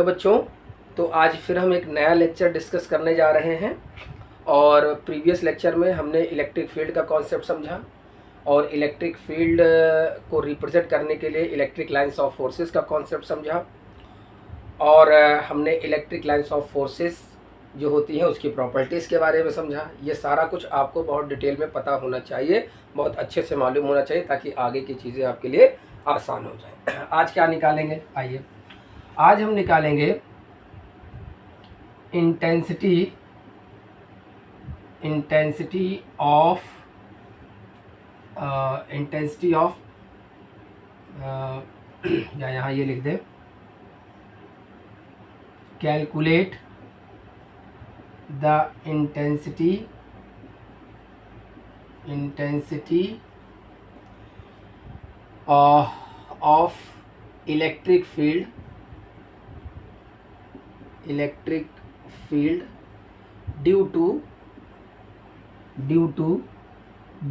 Hello बच्चों, तो आज फिर हम एक नया लेक्चर डिस्कस करने जा रहे हैं। और प्रीवियस लेक्चर में हमने इलेक्ट्रिक फील्ड का कॉन्सेप्ट समझा और इलेक्ट्रिक फील्ड को रिप्रेजेंट करने के लिए इलेक्ट्रिक लाइंस ऑफ फोर्सेस का कॉन्सेप्ट समझा। और हमने इलेक्ट्रिक लाइंस ऑफ फोर्सेस जो होती हैं उसकी प्रॉपर्टीज़ के बारे में समझा। ये सारा कुछ आपको बहुत डिटेल में पता होना चाहिए, बहुत अच्छे से मालूम होना चाहिए, ताकि आगे की चीज़ें आपके लिए आसान हो जाए। आज क्या निकालेंगे, आइए आज हम निकालेंगे इंटेंसिटी ऑफ या यहाँ ये लिख दें, calculate the intensity of electric field due to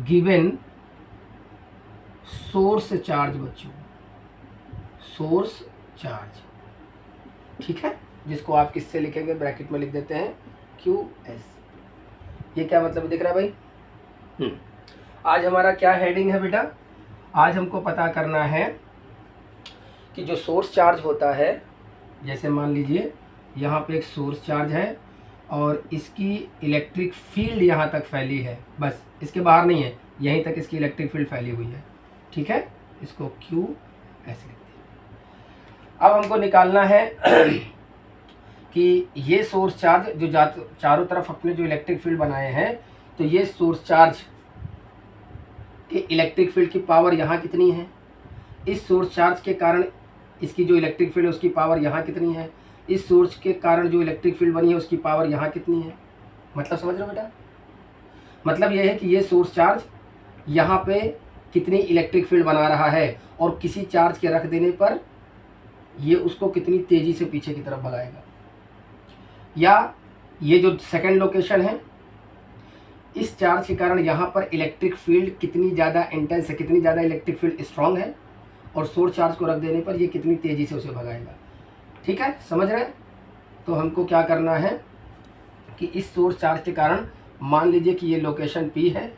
given source charge. बच्चों, सोर्स चार्ज, ठीक है, जिसको आप किससे लिखेंगे, ब्रैकेट में लिख देते हैं QS। ये क्या मतलब दिख रहा है भाई? आज हमारा क्या हेडिंग है बेटा? आज हमको पता करना है कि जो सोर्स चार्ज होता है, जैसे मान लीजिए यहाँ पे एक सोर्स चार्ज है और इसकी इलेक्ट्रिक फील्ड यहाँ तक फैली है, बस इसके बाहर नहीं है, यहीं तक इसकी इलेक्ट्रिक फील्ड फैली हुई है, ठीक है, इसको Q ऐसे लिखते हैं। अब हमको निकालना है कि ये सोर्स चार्ज जो चारों तरफ अपने जो इलेक्ट्रिक फील्ड बनाए हैं, तो ये सोर्स चार्ज के इलेक्ट्रिक फील्ड की पावर यहाँ कितनी है, इस सोर्स चार्ज के कारण इसकी जो इलेक्ट्रिक फील्ड है उसकी पावर यहाँ कितनी है, इस सोर्स के कारण जो इलेक्ट्रिक फील्ड बनी है उसकी पावर यहाँ कितनी है। मतलब समझ रहे हो बेटा? मतलब यह है कि ये सोर्स चार्ज यहाँ पे कितनी इलेक्ट्रिक फील्ड बना रहा है और किसी चार्ज के रख देने पर ये उसको कितनी तेज़ी से पीछे की तरफ भगाएगा। या ये जो सेकंड लोकेशन है, इस चार्ज के कारण यहाँ पर इलेक्ट्रिक फील्ड कितनी ज़्यादा इंटेंस है, कितनी ज़्यादा इलेक्ट्रिक फील्ड स्ट्रांग है, और सोर्स चार्ज को रख देने पर ये कितनी तेज़ी से उसे भगाएगा। ठीक है, समझ रहे हैं? तो हमको क्या करना है कि इस सोर्स चार्ज के कारण मान लीजिए कि ये लोकेशन P है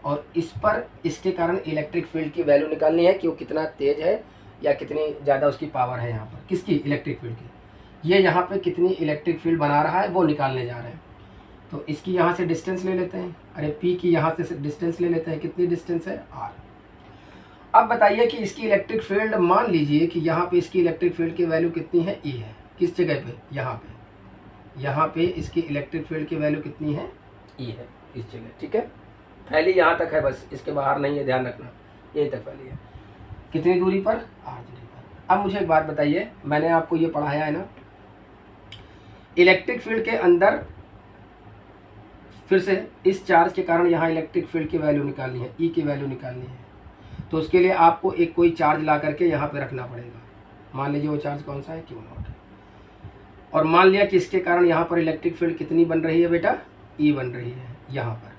और इस पर इसके कारण इलेक्ट्रिक फील्ड की वैल्यू निकालनी है कि वो कितना तेज़ है या कितनी ज़्यादा उसकी पावर है यहाँ पर, किसकी, इलेक्ट्रिक फील्ड की। ये यहाँ पे कितनी इलेक्ट्रिक फील्ड बना रहा है वो निकालने जा रहे हैं। तो इसकी यहाँ से डिस्टेंस ले लेते हैं, अरे P की यहाँ से डिस्टेंस ले लेते हैं, कितनी डिस्टेंस है, R। अब बताइए कि इसकी इलेक्ट्रिक फील्ड, मान लीजिए कि यहाँ पे इसकी इलेक्ट्रिक फील्ड की वैल्यू कितनी है, E है, किस जगह पे, यहाँ पे इसकी इलेक्ट्रिक फील्ड की वैल्यू कितनी है, E है, इस जगह, ठीक है, फैली यहाँ तक है, बस इसके बाहर नहीं है, ध्यान रखना, यहीं तक फैली है, कितनी दूरी पर, R दूरी पर। अब मुझे एक बात बताइए, मैंने आपको ये पढ़ाया है ना, इलेक्ट्रिक फील्ड के अंदर फिर से इस चार्ज के कारण यहाँ इलेक्ट्रिक फील्ड की वैल्यू निकालनी है, E की वैल्यू निकालनी है, तो उसके लिए आपको एक कोई चार्ज ला करके यहाँ पे रखना पड़ेगा। मान लीजिए वो चार्ज कौन सा है, Q0। और मान लिया कि इसके कारण यहाँ पर इलेक्ट्रिक फील्ड कितनी बन रही है बेटा, E बन रही है यहाँ पर,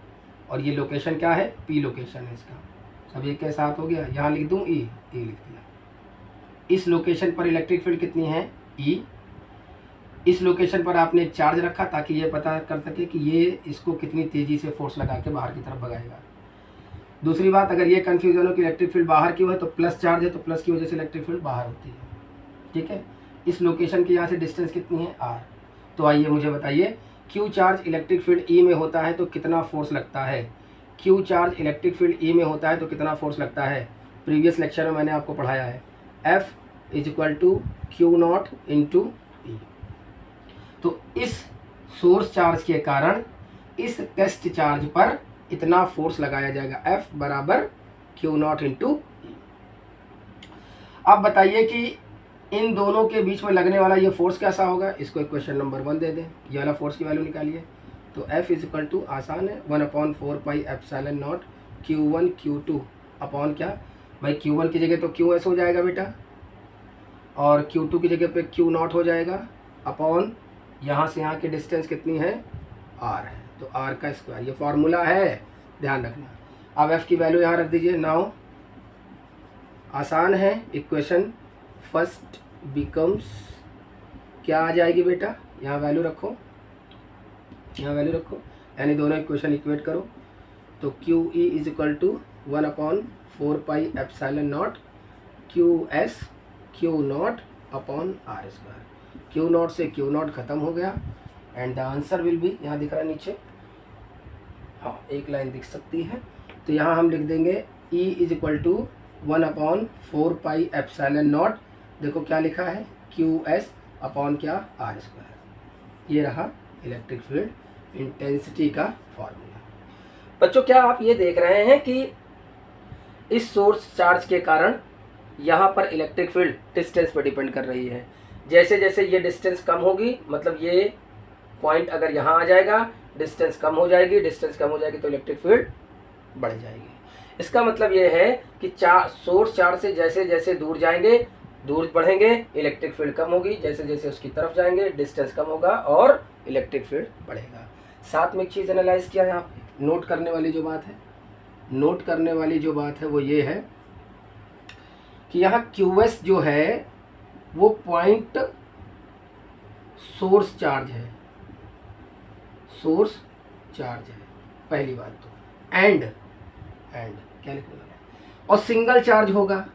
और ये लोकेशन क्या है, P लोकेशन है इसका। सब एक के साथ हो गया, यहाँ लिख दूँ E लिख दिया। इस लोकेशन पर इलेक्ट्रिक फील्ड कितनी है, E। इस लोकेशन पर आपने एक चार्ज रखा ताकि ये पता कर सके कि ये इसको कितनी तेज़ी से फोर्स लगा के बाहर की तरफ भगाएगा। दूसरी बात, अगर ये कन्फ्यूजन हो कि इलेक्ट्रिक फील्ड बाहर क्यों है, तो प्लस चार्ज है तो प्लस की वजह से इलेक्ट्रिक फील्ड बाहर होती है, ठीक है। इस लोकेशन की यहाँ से डिस्टेंस कितनी है, R। तो आइए मुझे बताइए, Q charge electric field E में होता है तो कितना फोर्स लगता है, Q charge electric field E में होता है तो कितना फोर्स लगता है। प्रीवियस लेक्चर में मैंने आपको पढ़ाया है, F = Q0 × E। तो इस सोर्स चार्ज के कारण इस टेस्ट चार्ज पर इतना फोर्स लगाया जाएगा, F = Q0 × E। अब बताइए कि इन दोनों के बीच में लगने वाला ये फोर्स कैसा होगा, इसको इक्वेशन नंबर 1 दे दें, ये वाला फोर्स की वैल्यू निकालिए। तो F = आसान है, 1/4πε0 Q1 Q2 अपॉन क्या भाई, Q1 की जगह तो QS हो जाएगा बेटा, और Q2 की जगह पे Q0 हो जाएगा, अपॉन यहाँ से यहाँ की डिस्टेंस कितनी है, R है, तो R का स्क्वायर। ये फार्मूला है, ध्यान रखना। अब F की वैल्यू यहाँ रख दीजिए। नाउ आसान है, इक्वेशन फर्स्ट बिकम्स क्या आ जाएगी बेटा, यहाँ वैल्यू रखो, यहाँ वैल्यू रखो, यानी दोनों इक्वेशन इक्वेट करो। तो Q E is equal to 1/4πε0 Q S Q naught upon R square. Q naught से क्यू नॉट खत्म हो गया and the answer will be, यहाँ दिख रहा है नीचे, हाँ एक लाइन दिख सकती है, तो यहाँ हम लिख देंगे E इज इक्वल टू 1/4πε0, देखो क्या लिखा है, क्यू एस अपॉन क्या, आर स्क्वायर। ये रहा इलेक्ट्रिक फील्ड इंटेंसिटी का फॉर्मूला। बच्चों क्या आप ये देख रहे हैं कि इस सोर्स चार्ज के कारण यहाँ पर इलेक्ट्रिक फील्ड डिस्टेंस पर डिपेंड कर रही है। जैसे जैसे ये डिस्टेंस कम होगी, मतलब ये पॉइंट अगर यहाँ आ जाएगा, डिस्टेंस कम हो जाएगी, डिस्टेंस कम हो जाएगी तो इलेक्ट्रिक फील्ड बढ़ जाएगी। इसका मतलब ये है कि सोर्स चार्ज से जैसे जैसे दूर जाएंगे, दूर बढ़ेंगे, इलेक्ट्रिक फील्ड कम होगी, जैसे जैसे उसकी तरफ जाएंगे डिस्टेंस कम होगा और इलेक्ट्रिक फील्ड बढ़ेगा। साथ में एक चीज़ एनालाइज किया यहाँ पे, नोट करने वाली जो बात है, नोट करने वाली जो बात है वो ये है कि यहाँ QS जो है वो पॉइंट सोर्स चार्ज है, सोर्स चार्ज है पहली बात तो, एंड क्या लिखने वाला है, और सिंगल चार्ज होगा,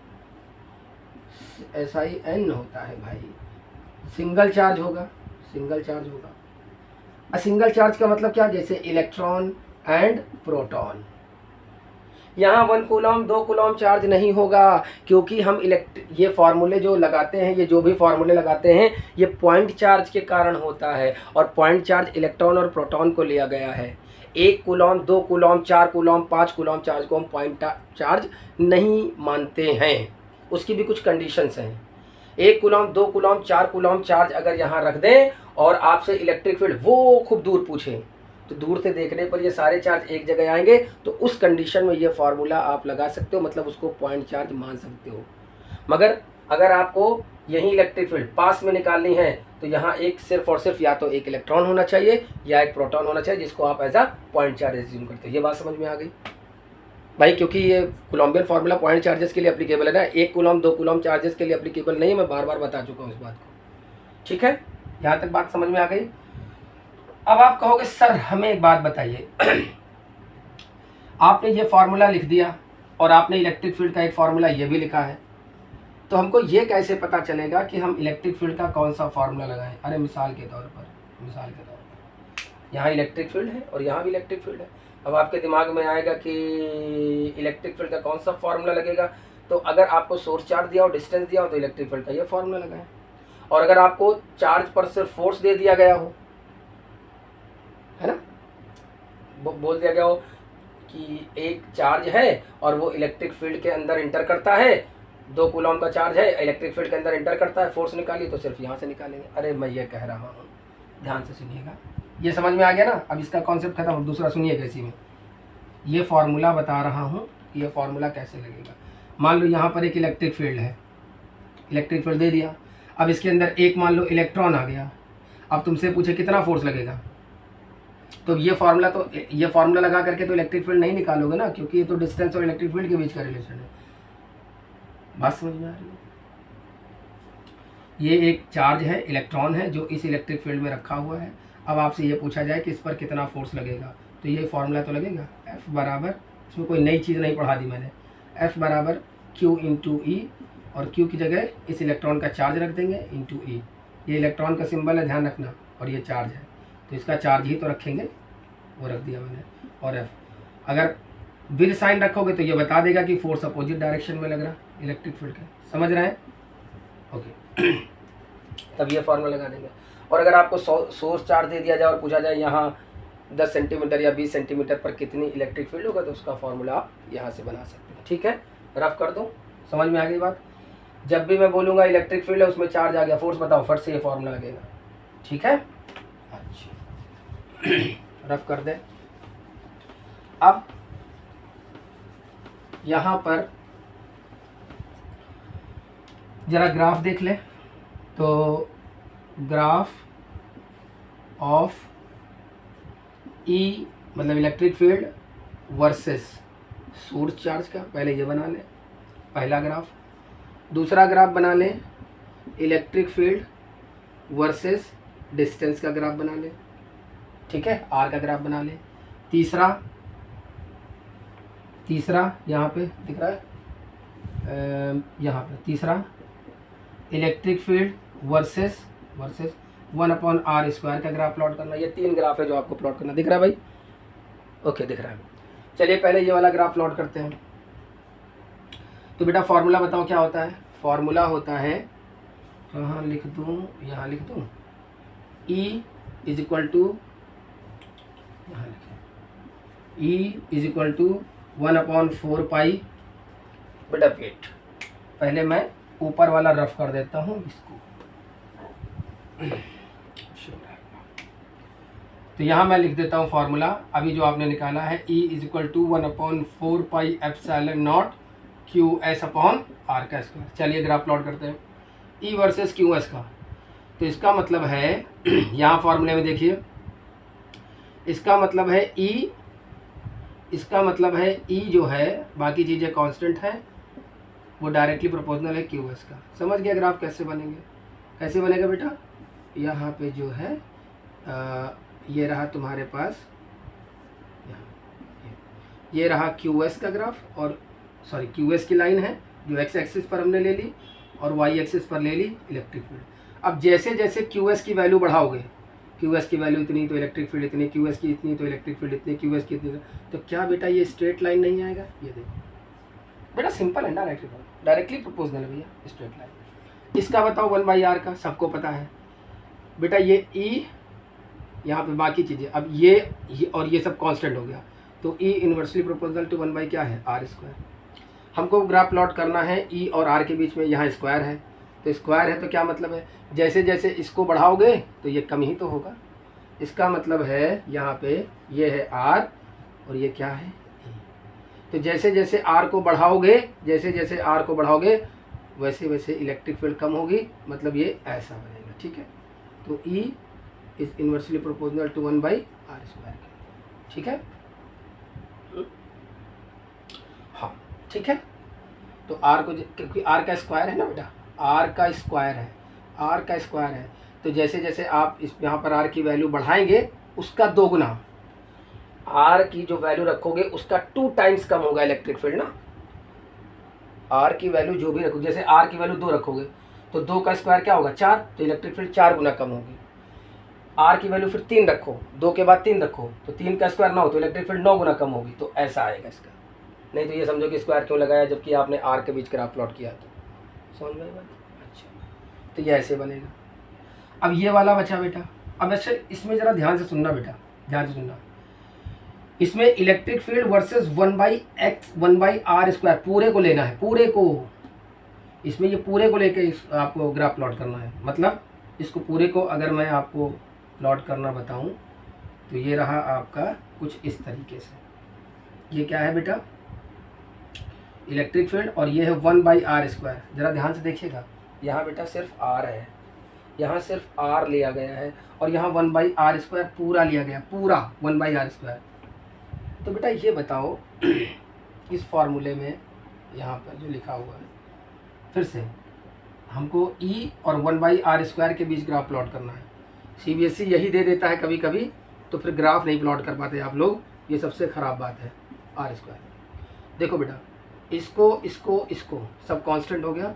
SIN होता है भाई, सिंगल चार्ज होगा, सिंगल चार्ज होगा। सिंगल चार्ज का मतलब क्या, जैसे इलेक्ट्रॉन एंड प्रोटॉन। यहाँ 1 कूलम 2 कूलम चार्ज नहीं होगा, क्योंकि हम ये फार्मूले जो लगाते हैं, ये जो भी फार्मूले लगाते हैं ये पॉइंट चार्ज के कारण होता है, और पॉइंट चार्ज इलेक्ट्रॉन और प्रोटॉन को लिया गया है। 1 coulomb 2 coulomb 4 coulomb 5 coulomb charge को हम पॉइंट चार्ज नहीं मानते हैं, उसकी भी कुछ कंडीशंस हैं। 1 कूलम 2 कूलम 4 कूलम चार्ज अगर यहाँ रख दें और आपसे इलेक्ट्रिक फील्ड वो खूब दूर पूछें, तो दूर से देखने पर ये सारे चार्ज एक जगह आएंगे, तो उस कंडीशन में ये फार्मूला आप लगा सकते हो, मतलब उसको पॉइंट चार्ज मान सकते हो। मगर अगर आपको यही इलेक्ट्रिक फील्ड पास में निकालनी है तो यहाँ एक सिर्फ और सिर्फ या तो एक इलेक्ट्रॉन होना चाहिए या एक प्रोटॉन होना चाहिए, जिसको आप as a point charge assume करते हो। ये बात समझ में आ गई भाई, क्योंकि ये कोलम्बियन फार्मूला पॉइंट चार्जेस के लिए एप्लीकेबल है ना, 1 कूलम 2 कूलम चार्जेस के लिए एप्लीकेबल नहीं है, मैं बार बार बता चुका हूँ इस बात को। ठीक है, यहाँ तक बात समझ में आ गई। अब आप कहोगे सर हमें एक बात बताइए, आपने ये फार्मूला लिख दिया और आपने इलेक्ट्रिक फील्ड का एक फार्मूला ये भी लिखा है, तो हमको ये कैसे पता चलेगा कि हम इलेक्ट्रिक फील्ड का कौन सा फार्मूला लगाएं। अरे मिसाल के तौर पर यहाँ इलेक्ट्रिक फील्ड है और यहाँ भी इलेक्ट्रिक फील्ड है। अब आपके दिमाग में आएगा कि इलेक्ट्रिक फील्ड का कौन सा फार्मूला लगेगा, तो अगर आपको सोर्स चार्ज दिया हो, डिस्टेंस दिया हो, तो इलेक्ट्रिक फील्ड का ये फार्मूला लगाएं। और अगर आपको चार्ज पर सिर्फ फोर्स दे दिया गया हो, है ना, बोल दिया गया हो कि एक चार्ज है और वो इलेक्ट्रिक फील्ड के अंदर इंटर करता है, 2 कूलम का चार्ज है, इलेक्ट्रिक फील्ड के अंदर इंटर करता है, फोर्स निकाली तो सिर्फ यहाँ से निकालेंगे। अरे मैं ये कह रहा हूँ, ध्यान से सुनिएगा, ये समझ में आ गया ना। अब इसका कॉन्सेप्ट खत्म, दूसरा सुनिएगा इसी में, ये फार्मूला बता रहा हूँ, ये फार्मूला कैसे लगेगा। मान लो यहाँ पर एक इलेक्ट्रिक फील्ड है, इलेक्ट्रिक फील्ड दे दिया, अब इसके अंदर एक मान लो इलेक्ट्रॉन आ गया, अब तुमसे पूछे कितना फोर्स लगेगा, तो ये फार्मूला लगा करके तो इलेक्ट्रिक फील्ड नहीं निकालोगे ना, क्योंकि ये तो डिस्टेंस और इलेक्ट्रिक फील्ड के बीच का रिलेशन है। बात समझ में आ रही है। ये एक चार्ज है, इलेक्ट्रॉन है, जो इस इलेक्ट्रिक फील्ड में रखा हुआ है। अब आपसे ये पूछा जाए कि इस पर कितना फोर्स लगेगा, तो ये फार्मूला तो लगेगा F बराबर, इसमें कोई नई चीज़ नहीं पढ़ा दी मैंने, F बराबर Q इंटू ई, और Q की जगह इस इलेक्ट्रॉन का चार्ज रख देंगे इंटू ई। ये इलेक्ट्रॉन का सिंबल है, ध्यान रखना, और ये चार्ज है, तो इसका चार्ज ही तो रखेंगे, वो रख दिया मैंने। और F अगर विद साइन रखोगे तो ये बता देगा कि फोर्स अपोजिट डायरेक्शन में लग रहा इलेक्ट्रिक फील्ड के, समझ रहे हैं। ओके तब ये फार्मूला लगा देंगे। और अगर आपको सोर्स चार्ज दे दिया जाए और पूछा जाए यहाँ 10 सेंटीमीटर या 20 सेंटीमीटर पर कितनी इलेक्ट्रिक फील्ड होगा, तो उसका फार्मूला आप यहाँ से बना सकते हैं। ठीक है, रफ कर दूँ, समझ में आ गई बात। जब भी मैं बोलूँगा इलेक्ट्रिक फील्ड है, उसमें चार्ज आ गया, फोर्स बताओ, फट से ये फार्मूला लगेगा। ठीक है, अच्छा रफ कर दे। अब यहाँ पर जरा ग्राफ देख ले, तो ग्राफ ऑफ ई मतलब electric field versus source charge का पहले ये बना ले, पहला ग्राफ। दूसरा ग्राफ बना ले इलेक्ट्रिक फील्ड वर्सेस डिस्टेंस का ग्राफ बना ले, ठीक है, आर का ग्राफ बना ले। तीसरा यहाँ पे दिख रहा है, यहाँ पे तीसरा इलेक्ट्रिक फील्ड वर्सेस 1/r² का ग्राफ प्लॉट करना। ये 3 ग्राफ है जो आपको प्लॉट करना, दिख रहा है भाई? ओके, दिख रहा है। चलिए पहले ये वाला ग्राफ प्लॉट करते हैं। तो बेटा फॉर्मूला बताओ क्या होता है? फॉर्मूला होता है, कहाँ लिख दूँ, यहाँ लिख दूँ, E इज इक्वल टू, यहाँ लिखें, E इज इक्वल टू 1/4 पाई। बेटा वेट, पहले मैं ऊपर वाला रफ कर देता हूँ इसको। तो यहाँ मैं लिख देता हूँ फॉर्मूला अभी जो आपने निकाला है, E is equal to 1/4 pi epsilon naught QS upon R का स्क्वायर। चलिए ग्राफ प्लॉट करते हैं E वर्सेस QS का। तो इसका मतलब है यहाँ फॉर्मूले में देखिए, इसका मतलब है E जो है, बाकी चीज़ें कांस्टेंट है, वो डायरेक्टली प्रोपोर्शनल है QS का। समझ गया ग्राफ कैसे बनेंगे? कैसे बनेगा बेटा? यहाँ पे जो है ये रहा तुम्हारे पास, ये रहा QS का ग्राफ, और सॉरी QS की लाइन है जो x एक्सिस पर हमने ले ली और y एक्सिस पर ले ली इलेक्ट्रिक फील्ड। अब जैसे जैसे QS की वैल्यू बढ़ाओगे, QS की वैल्यू इतनी तो इलेक्ट्रिक फील्ड इतनी, QS की इतनी तो इलेक्ट्रिक फील्ड इतनी, QS की इतनी, तो क्या बेटा ये स्ट्रेट लाइन नहीं आएगा? ये देखो बेटा, सिंपल है ना, डायरेक्टली प्रोपोर्शनल है भैया, स्ट्रेट लाइन। इसका बताओ 1/r का, सबको पता है बेटा, ये E, यहाँ पे बाकी चीज़ें, अब ये और ये सब कांस्टेंट हो गया, तो E इनवर्सली प्रोपोर्शनल टू 1 क्या है, r²। हमको ग्राफ प्लॉट करना है E और R के बीच में, यहाँ स्क्वायर है, तो स्क्वायर है तो क्या मतलब है, जैसे जैसे इसको बढ़ाओगे तो ये कम ही तो होगा। इसका मतलब है यहाँ पे ये है R और ये क्या है, E। तो जैसे जैसे R को बढ़ाओगे, वैसे वैसे इलेक्ट्रिक फील्ड कम होगी, मतलब ये ऐसा बनेगा, ठीक है। तो E is inversely proportional to 1/r², ठीक है। हाँ ठीक है, तो R को, क्योंकि R का स्क्वायर है ना बेटा, R का स्क्वायर है, तो जैसे जैसे आप इस यहाँ पर R की वैल्यू बढ़ाएंगे, उसका 2 गुना R की जो वैल्यू रखोगे उसका 2 टाइम्स कम होगा इलेक्ट्रिक फील्ड ना। R की वैल्यू जो भी रखोगे, जैसे R की वैल्यू 2 रखोगे तो 2 का स्क्वायर क्या होगा, 4, तो इलेक्ट्रिक फील्ड 4 गुना कम होगी। R की वैल्यू फिर 3 रखो, 2 के बाद 3 रखो, तो 3 का स्क्वायर 9, तो इलेक्ट्रिक फील्ड 9 गुना कम होगी। तो ऐसा आएगा इसका, नहीं तो ये समझो कि स्क्वायर क्यों लगाया जबकि आपने R के बीच ग्राफ प्लॉट किया, तो समझ में बात? अच्छा, तो ये ऐसे बनेगा। अब ये वाला बचा बेटा, अब ऐसे इसमें ज़रा ध्यान से सुनना बेटा, ध्यान से सुनना। इसमें इलेक्ट्रिक फील्ड वर्सेस 1/r², पूरे को लेना है, पूरे को, इसमें ये पूरे को लेके आपको ग्राफ प्लॉट करना है। मतलब इसको पूरे को अगर मैं आपको प्लॉट करना बताऊं तो ये रहा आपका कुछ इस तरीके से। ये क्या है बेटा, इलेक्ट्रिक फील्ड, और ये है 1/r²। ज़रा ध्यान से देखिएगा, यहाँ बेटा सिर्फ R है, यहाँ सिर्फ R लिया गया है, और यहाँ 1/r² पूरा लिया गया, पूरा 1/r²। तो बेटा ये बताओ इस फॉर्मूले में यहाँ पर जो लिखा हुआ है, फिर से हमको E और 1/r² के बीच ग्राफ प्लॉट करना है। CBSE यही दे देता है कभी कभी, तो फिर ग्राफ नहीं प्लॉट कर पाते आप लोग, ये सबसे ख़राब बात है। r², देखो बेटा, इसको सब कांस्टेंट हो गया,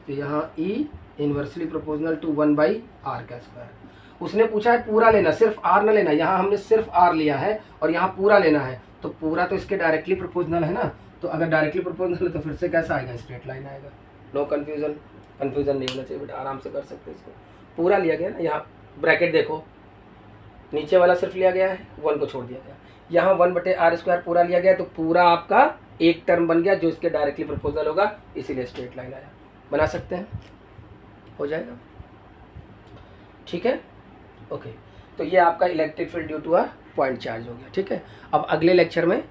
तो यहाँ E inversely proportional to 1/r²। उसने पूछा है पूरा लेना, सिर्फ R ना लेना, यहाँ हमने सिर्फ R लिया है और यहाँ पूरा लेना है, तो पूरा तो इसके डायरेक्टली प्रोपोर्शनल है ना। तो अगर डायरेक्टली प्रोपोर्शनल है तो फिर से कैसा आएगा, स्ट्रेट लाइन आएगा। नो कन्फ्यूज़न नहीं होना चाहिए बेटा, आराम से कर सकते हैं इसको। पूरा लिया गया ना, यहाँ ब्रैकेट देखो, नीचे वाला सिर्फ लिया गया है, 1 को छोड़ दिया गया, यहाँ 1/r² पूरा लिया गया, तो पूरा आपका एक टर्म बन गया जो इसके डायरेक्टली प्रोपोर्शनल होगा, इसीलिए स्ट्रेट लाइन आया। बना सकते हैं, हो जाएगा, ठीक है। ओके, तो ये आपका electric field due to a point charge हो गया, ठीक है। अब अगले लेक्चर में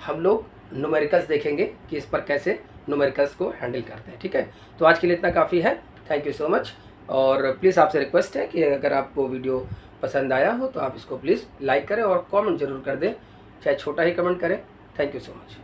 हम लोग न्यूमेरिकल्स देखेंगे कि इस पर कैसे न्यूमेरिकल्स को हैंडल करते हैं, ठीक है। तो आज के लिए इतना काफ़ी है, थैंक यू सो मच। और प्लीज़ आपसे रिक्वेस्ट है कि अगर आपको वीडियो पसंद आया हो तो आप इसको प्लीज़ लाइक करें और कमेंट ज़रूर कर दें, चाहे छोटा ही कमेंट करें। Thank you so much.